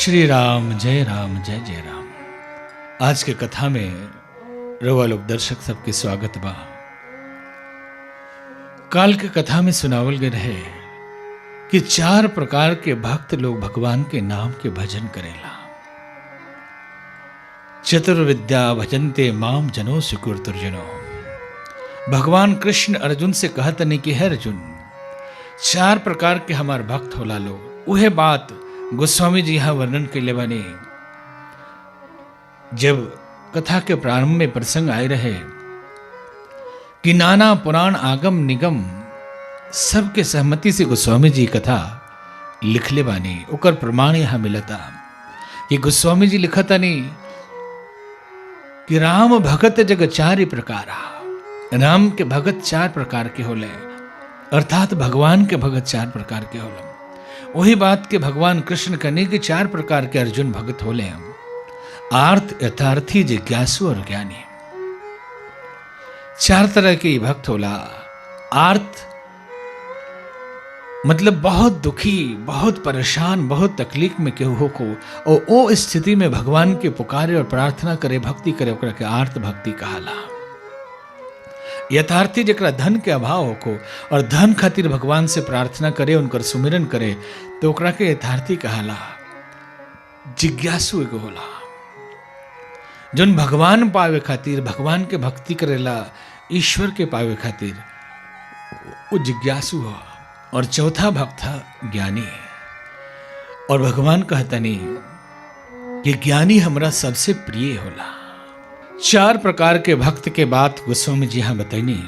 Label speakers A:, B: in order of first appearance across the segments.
A: श्री राम जय जय राम। आज के कथा में रवा लोग दर्शक सबके स्वागत बा। काल के कथा में सुनावल गए रहे कि 4 प्रकार के भक्त लोग भगवान के नाम के भजन करेला। चतुर्विद्या भजन्ते माम जनो सुकृतुर्जनो। भगवान कृष्ण अर्जुन से कहत नहीं कि है अर्जुन, 4 प्रकार के हमार भक्त होला लोग। वह बात गोस्वामी जी यहां वर्णन के लिए बने। जब कथा के प्रारंभ में प्रसंग आए रहे कि नाना पुराण आगम निगम सबके सहमति से गोस्वामी जी कथा लिखले बानी, ओकर प्रमाण यहां मिलता कि गोस्वामी जी लिखता नहीं कि राम भगत जग 4 प्रकारा। राम के भगत 4 प्रकार के होले, अर्थात भगवान के भगत 4 प्रकार के होले। वही बात के भगवान कृष्ण कहने के 4 प्रकार के अर्जुन भगत होले हम, आर्त, यथार्थी, जिज्ञासु और ज्ञानी। 4 तरह के भक्त होला। आर्त मतलब बहुत दुखी, बहुत परेशान, बहुत तकलीफ में केहू हो को और ओ स्थिति में भगवान के पुकारे और प्रार्थना करे, भक्ति करे, ओकरा के आर्त भक्ति कहाला। यथार्थी जकरा धन के अभाव होको और धन खातिर भगवान से प्रार्थना करे, उनकर सुमिरन करे तो ओकरा के यथार्थी कहाला। जिज्ञासु एगो होला जोन भगवान पावे खातिर, भगवान के भक्ति करेला, ईश्वर के पावे खातिर, वो जिज्ञासु हो। और चौथा भक्त था ज्ञानी। और भगवान कहता नहीं कि ज्ञानी हमरा सबसे प्रिय होला। 4 प्रकार के भक्त के बात गोस्वामी जी यहां बताइनी।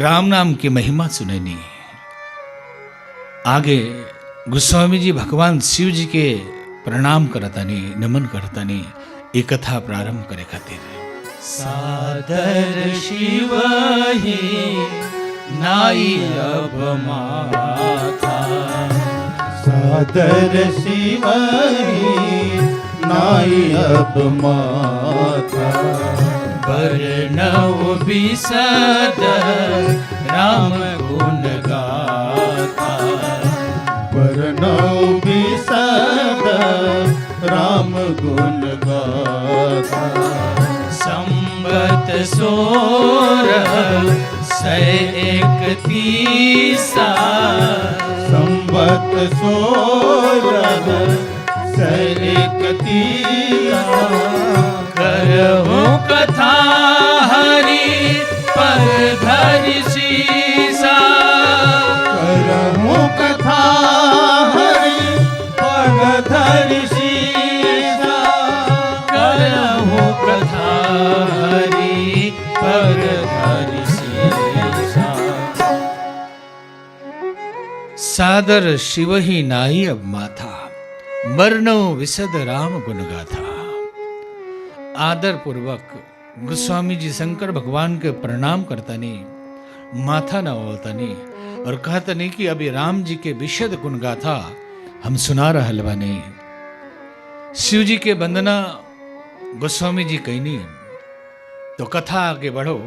A: राम नाम की महिमा सुनैनी। आगे गोस्वामी जी भगवान शिव जी के प्रणाम करतानी, नमन करतानी, एक कथा प्रारंभ करे खातिर।
B: सादर शिव ही नाई अब माथा।
C: सादर शिव ही नाई अब माथा।
B: वर्णव बिसद राम गुण गाथा।
C: वर्णव बिसद राम गुण गाथा।
B: संबत 16 31
C: संबत 16 31
B: करहु कथा हरि पर धरि सीसा।
C: करहु कथा हरि पर धरि सीसा।
B: करहु कथा हरि पर धरि सीसा।
A: सादर शिव ही नाई अब माथा, वर्णो विशद राम गुण गाथा। आदर पूर्वक गोस्वामी जी शंकर भगवान के प्रणाम करता नहीं, माथा न ओलता नहीं और कहता नहीं कि अभी राम जी के विशद गुण गाथा हम सुना रहल बानी। शिव जी के वंदना गोस्वामी जी कहनी तो कथा आगे बढ़ो।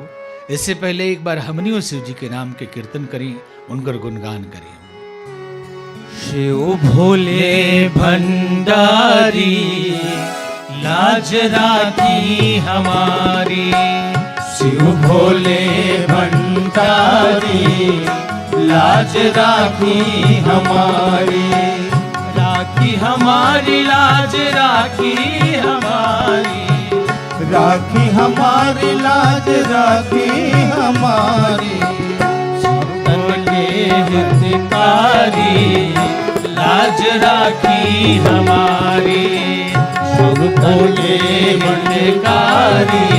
A: इससे पहले एक बार हमनियों शिव जी के नाम के कीर्तन करी, उनकर गुणगान करी।
B: शिव भोले भंडारी लाज राखी हमारी।
C: शिव भोले भंडारी लाज राखी हमारी।
B: राखी हमारी लाज राखी हमारी।
C: राखी हमारी लाज राखी हमारी।
B: हितकारी लाज राखी हमारी।
C: शिव भोले
B: हितकारी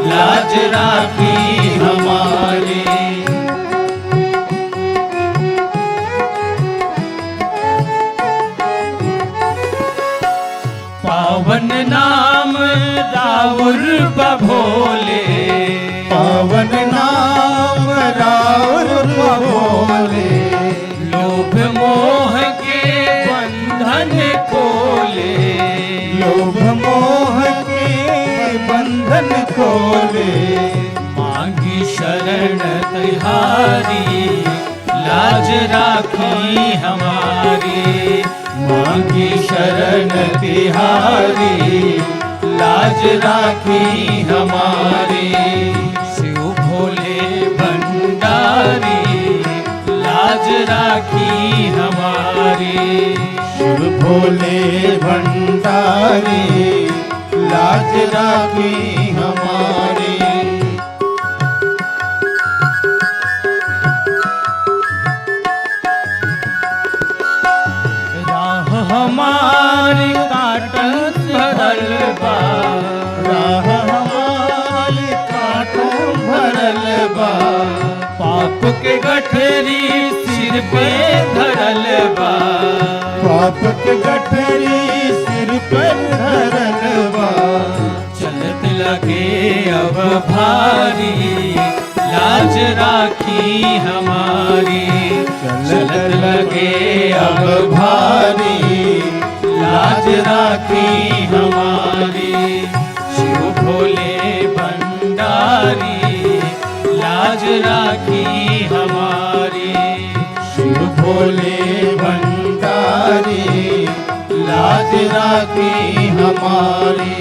B: लाज राखी हमारी। पावन नाम राउर बभोले।
C: पावन नाम राउर बभोले।
B: लोभ मोह के बंधन खोले।
C: लोभ मोह के बंधन खोले।
B: मांगी शरण तिहारी लाज राखी हमारी। मांगी शरण तिहारी, लाज राखी हमारी। शिव भोले भंडारी, लाज राखी हमारी।
C: शिव भोले भंडारी, लाज राखी हमारी।
B: राह हमारी काटत भरल बा,
C: राह हमारी कांटों भरल बा।
B: पाप के गठरी सिर पे धरल बा।
C: पाप के गठरी सिर पर धरल बा।
B: चलत लगे अब भारी, लाज राखी हमारी। चलत लगे अब भारी, लाज राखी हमारी। शिव भोले भंडारी, लाज राखी हमारी।
C: शिव भोले भंडारी, लाज राखी हमारी।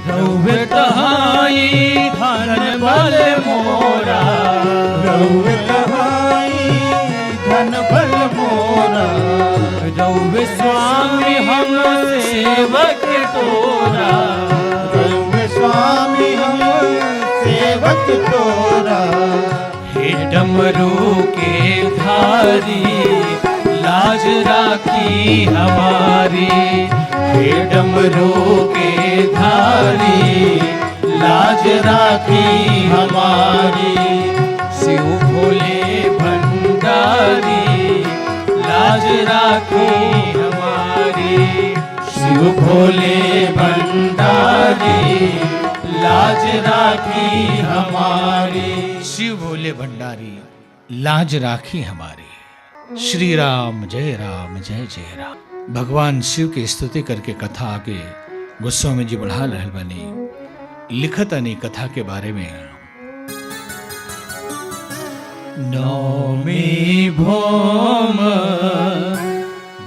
B: रउवे तहाई धन बल मोरा।
C: रउवे तहाई धन बल मोरा।
B: रउवे स्वामी हम सेवक तोरा।
C: रउवे स्वामी हम सेवक तोरा।
B: हे डमरू के धारी, लाज राखी हमारी। हे डमरू के धारी, लाज राखी हमारी। शिव भोले भंडारी, लाज राखी हमारी। शिव भोले भंडारी, लाज राखी हमारी।
A: शिव भोले भंडारी, लाज राखी हमारी। श्री राम जय जय राम। भगवान शिव की स्तुति करके कथा आगे गोस्वामी जी बढ़ा रहल बनी। लिखत अनी कथा के बारे में।
B: नौमी भौम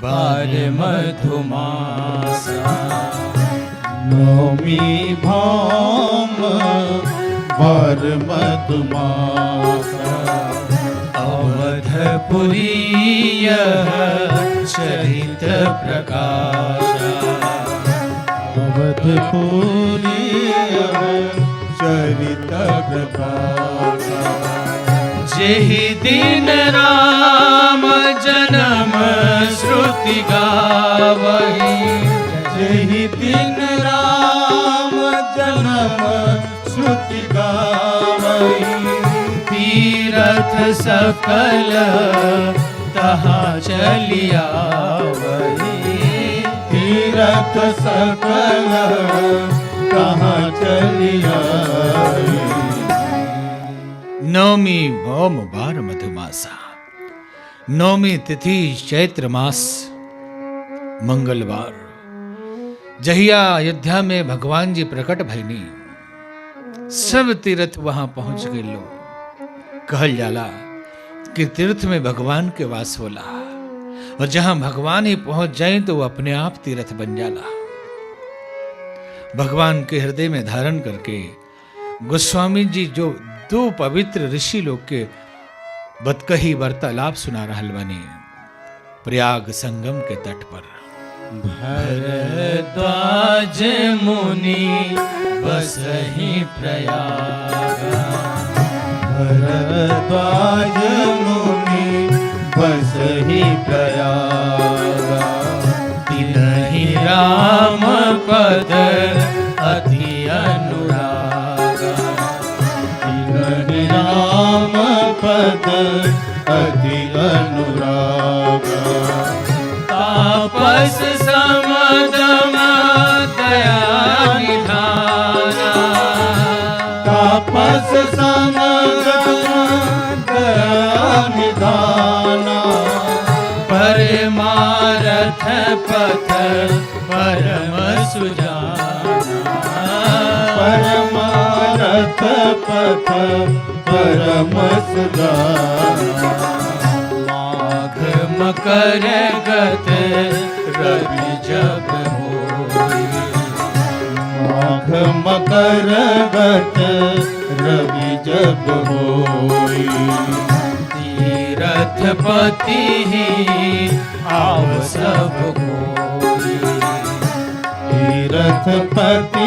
B: बार मधुमासा।
C: नौमी भौम बर मधुमासा।
B: अवधपुरी चरित प्रकाशा।
C: अवधपुरी चरित प्रकाशा।
B: जेहि दिन राम जन्म श्रुति गावही।
C: जेहि दिन राम जन्म श्रुति गावही।
B: तीरथ सकल तहाँ चलिया वही।
C: तीरथ सकल कहाँ चलिया।
A: नवमी भौम बार मधुमासा। नवमी तिथि चैत्र मास मंगलवार। जहिया अयोध्या में भगवान जी प्रकट भइनी, सब तीर्थ वहां पहुंच गए। लोग कहल जाला कि तीर्थ में भगवान के वास होला, और जहां भगवान ही पहुंच जाए तो वो अपने आप तीर्थ बन जाला। भगवान के हृदय में धारण करके गोस्वामी जी जो दो पवित्र ऋषि लोग के बतकही वार्तालाप सुना रहल बनी प्रयाग संगम के तट पर।
B: भरद्वाज मुनि बसहि प्रयाग।
C: भरद्वाज मुनि बसहि प्रयाग।
B: तिनहि राम पद अति अनुराग।
C: तिनहि राम पद अति अनुराग।
B: तापस समदम दया निधाना।
C: तापस समदम दया निधाना।
B: परमारथ पथ परम सुजाना।
C: परम तीरथ पथ परम सुजाना।
B: माघ मकर गत रवि जब होई,
C: माघ मकर गत रवि जब होई।
B: तीरथ पति आव सब कोई,
C: तीरथ पति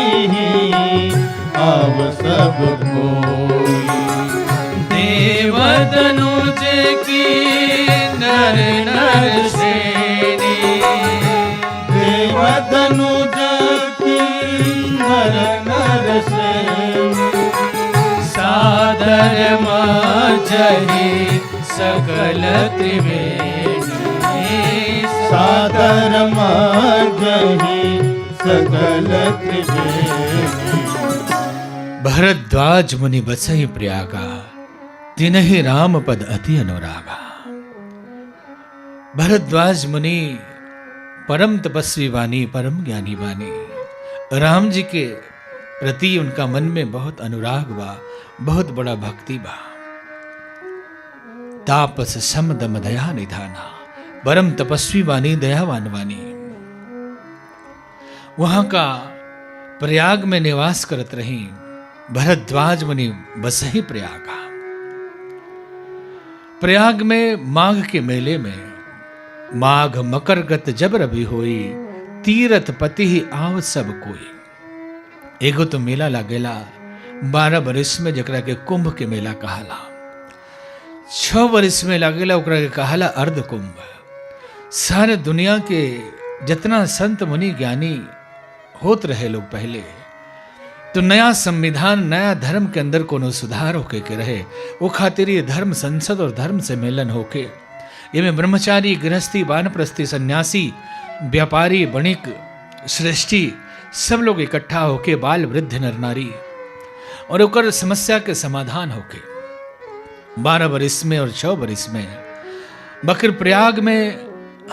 C: आव सब कोई।
B: देव तनुज की नर नर श्रेणी,
C: देव तनुज की नर नर श्रेणी।
B: सादर माजहि सकल त्रिवेणी,
C: सादर माजहि सकल त्रिवेणी।
A: भरद्वाज मुनि बसहि प्रयागा, तिनहि राम पद अति अनुरागा। भरद्वाज मुनि परम तपस्वी वाणी, परम ज्ञानी वाणी। राम जी के प्रति उनका मन में बहुत अनुराग बा, बहुत बड़ा भक्ति बा। तापस सम दम दया निधाना, परम तपस्वी वाणी, दयावान वाणी। वहां का प्रयाग में निवास करत रही भरद्वाज मुनि बसहि प्रयागा। प्रयाग में माघ के मेले में माघ मकर गत जब रवि होई, तीरथ पति ही आव सब कोई। एगो तो मेला लागेला 12 बरिस में, जकरा के कुंभ के मेला कहाला। 6 बरिस में लागेला, ओकरा के कहाला अर्ध कुंभ। सारे दुनिया के जितना संत मुनि ज्ञानी होत रहे लोग पहले, तो नया संविधान, नया धर्म के अंदर कोनो सुधार होके के रहे, वो खातिर ये धर्म संसद और धर्म से मेलन होके, ये में ब्रह्मचारी, गृहस्थी, वानप्रस्थी, सन्यासी, व्यापारी, वणिक, श्रेष्ठी सब लोग इकट्ठा होके, बाल वृद्ध नर नारी, और ओकर समस्या के समाधान होके 12 बरिस में और 6 बरिस में। बकर प्रयाग में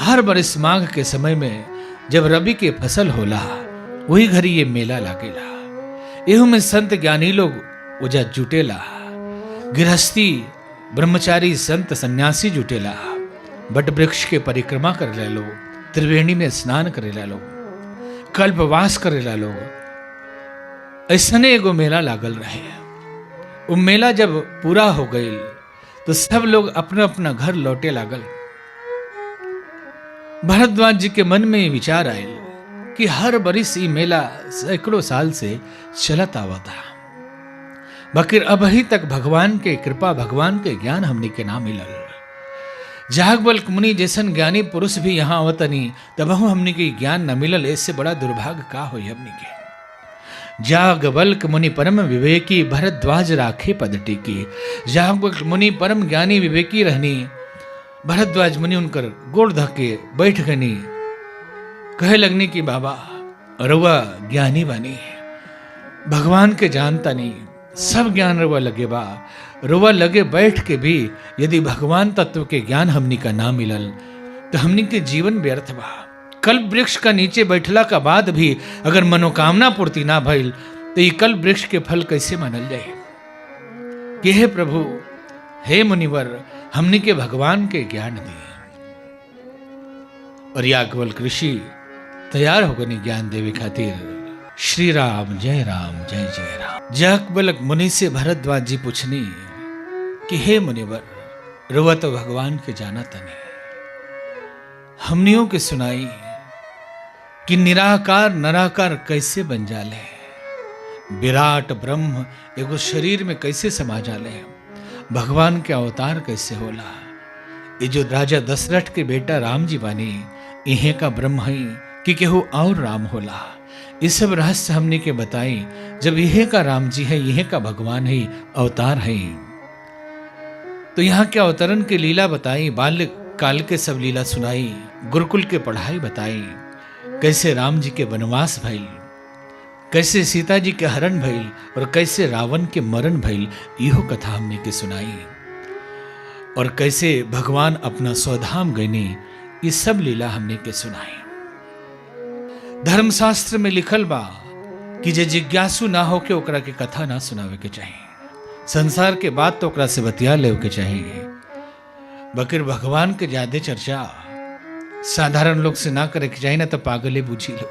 A: हर बरिस माघ के समय में जब रवि के फसल होला, वही घड़ी ये मेला लागेला। एहू में संत ज्ञानी लोग उजा जुटेला, गृहस्थी, ब्रह्मचारी, संत, सन्यासी जुटेला, बट वृक्ष के परिक्रमा कर ले लो, त्रिवेणी में स्नान करेला लोग, कल्पवास करेला लोग। ऐसने एगो मेला लागल रहे। वो मेला जब पूरा हो गई तो सब लोग अपना अपना घर लौटे लागल। भरद्वाज जी के मन में विचार आयल कि हर बरिस ई मेला सैकड़ों साल से चलत आवता, बकिर अभी तक भगवान के कृपा, भगवान के ज्ञान हमनी के ना मिलल। जागवल्क मुनि जैसन ज्ञानी पुरुष भी यहाँ आवतनी, तबहु हमनी के ज्ञान न मिलल। इससे बड़ा दुर्भाग्य का होई हमनी के। जागवल्क मुनि परम विवेकी, भरद्वाज राखे पद टिकी। जागवल्क मुनि परम ज्ञानी विवेकी रहनी। भरद्वाज मुनि उनकर गोड़ धके बैठ गनी, कहे लगनी कि बाबा रउआ ज्ञानी बानी, भगवान के जानता नहीं, सब ज्ञान रउआ लगे बा। रउआ लगे बैठ के भी यदि भगवान तत्व के ज्ञान हमनी का ना मिलल तो हमनी के जीवन व्यर्थ बा। कल्प वृक्ष का नीचे बैठला का बाद भी अगर मनोकामना पूर्ति ना भइल तो ये कल्प वृक्ष के फल कैसे मानल जाए। कि हे प्रभु, हे मुनिवर, हमनी के भगवान के ज्ञान दिए। और याज्ञवल्क्य ऋषि तैयार हो गए ज्ञान देवे खातिर। श्री राम, जय राम, जय जय राम। याज्ञवल्क्य मुनि से भरद्वाज जी पूछनी कि हे मुनिवर, रुआ तो भगवान के जाना तने, हमनियों के सुनाई कि निराकार नराकार कैसे बन जाले, विराट ब्रह्म एगो शरीर में कैसे समा जाले, भगवान के अवतार कैसे होला। ये जो राजा दशरथ के बेटा राम जी बानी, इहे का ब्रह्म है कि केहू और राम होला। ये सब रहस्य हमने के बताई। जब यह का राम जी है, यह का भगवान है, अवतार है, तो यहाँ के अवतरण के लीला बताई, बाल्य काल के सब लीला सुनाई, गुरुकुल के पढ़ाई बताई, कैसे राम जी के वनवास भइल, कैसे सीता जी के हरण भइल और कैसे रावण के मरण भइल, इहो कथा हमने के सुनाई। और कैसे भगवान अपना स्वधाम गईनी, ये सब लीला हमने के सुनाई। धर्मशास्त्र में लिखल बा कि जे जिज्ञासु ना हो के ओकरा के कथा ना सुनावे के चाहिए, संसार के बात तो ओकरा से बतिया ले के चाहिए, बकिर भगवान के ज्यादा चर्चा साधारण लोग से ना करे के चाहिए, ना तो पागले बूझी लो।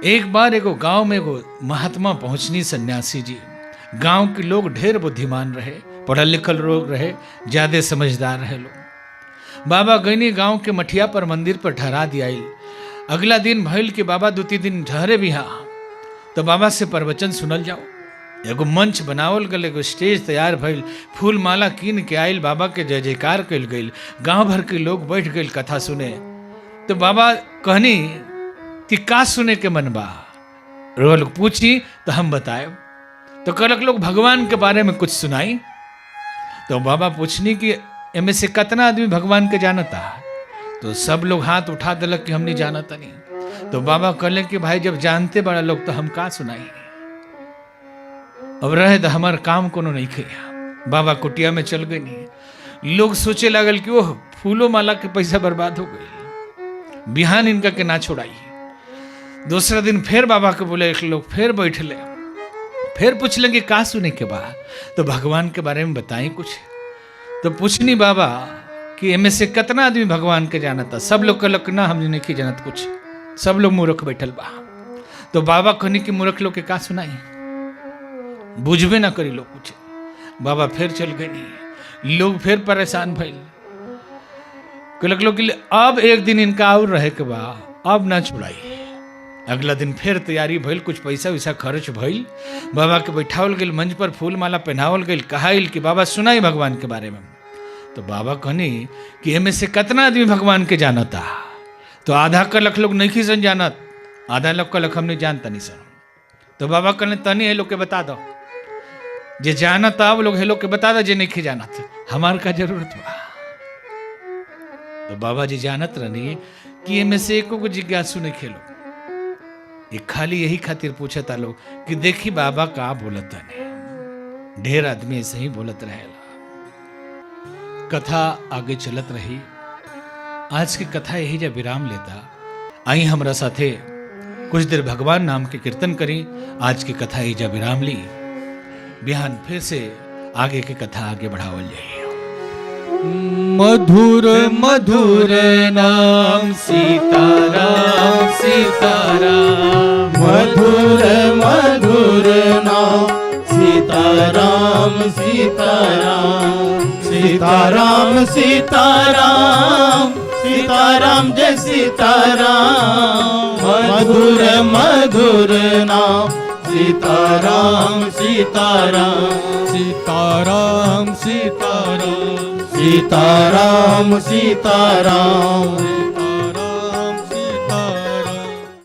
A: एक बार एगो गांव में एगो महात्मा पहुंचनी सन्यासी जी। गांव के लोग ढेर बुद्धिमान रहे, पढ़ल लिखल लोग रहे, ज्यादा समझदार रहे लोग। बाबा गईनी गांव के मठिया पर मंदिर पर ठहरा दिया। अगला दिन भइल के बाबा 2-3 दिन ठहरे भी हाँ, तो बाबा से प्रवचन सुनल जाओ। एगो मंच बनावल गल, एगो स्टेज तैयार भइल, फूल माला कीन के आयल, बाबा के जय जयकार कल गई, गांव भर के लोग बैठ गए कथा सुने। तो बाबा कहनी कि का सुने के मन बा, लोग पूछी तो हम बताए। तो कहलक लोग भगवान के बारे में कुछ सुनाई। तो बाबा पूछनी कि इनमें से कितना आदमी भगवान के जानता। तो सब लोग हाथ उठा दिलक कि हम नहीं जानता नहीं। तो बाबा कहले कि भाई जब जानते बड़ा लोग तो हम का सुनाई, अब रहे तो हमार काम कोनो नहीं किया। बाबा कुटिया में चल गई नहीं। लोग सोचे लागल कि ओह फूलो माला के पैसा बर्बाद हो गई, बिहान इनका के ना छोड़ाई। दूसरा दिन फिर बाबा के बोले, लोग फिर बैठले, फिर पूछ लेंगे का सुने के बाद, तो भगवान के बारे में बताएं कुछ। तो पूछनी बाबा कि इनमें से कितना आदमी भगवान के जानता। सब लोग कहलक ना हम नहीं जानत कुछ, सब लोग मूर्ख बैठल बा। तो बाबा कहनी कि मूर्ख लोग के का सुनाई, बुझबे ना करी लोग कुछ। बाबा फिर चल गए, लोग फिर परेशान भइल। कहलक लोग अब एक दिन इनका और रहे के बा, अब ना छुड़ाई। अगला दिन फिर तैयारी भइल, कुछ पैसा वैसा खर्च भइल, बाबा के बैठावल गई, मंच पर फूल माला पहनावल गई, कहाइल कि बाबा सुनाई भगवान के बारे में। तो बाबा कहनी कि इनमें से कितना आदमी भगवान के जानता। तो आधा कलक लोग नहीं सन जानत, आधा लोग कलक हम नहीं जानता नहीं सन। तो बाबा कहने तनी है लोग के बता दो, जे जानता वो लोग है लोग के बता दो, जे नहीं जानत हमार का जरूरत बा। तो बाबा जी जानत रहनी कि इनमें से एको को जिज्ञासु नहीं खेलो, ये खाली यही खातिर पूछता लोग कि देखी बाबा का बोलत ने। ढेर आदमी ऐसे ही बोलत रहेला। कथा आगे चलत रही। आज की कथा यही जब विराम लेता। आई हमरा साथे कुछ देर भगवान नाम के कीर्तन करी। आज की कथा यही जब विराम ली, बिहान फिर से आगे की कथा आगे बढ़ावल जाए।
B: मधुर मधुर नाम सीताराम सीताराम,
C: मधुर मधुर नाम सीताराम सीताराम, सीताराम सीताराम सीताराम जय सीताराम। मधुर मधुर नाम सीताराम सीताराम,
B: सीताराम सीताराम
C: सीताराम सीताराम,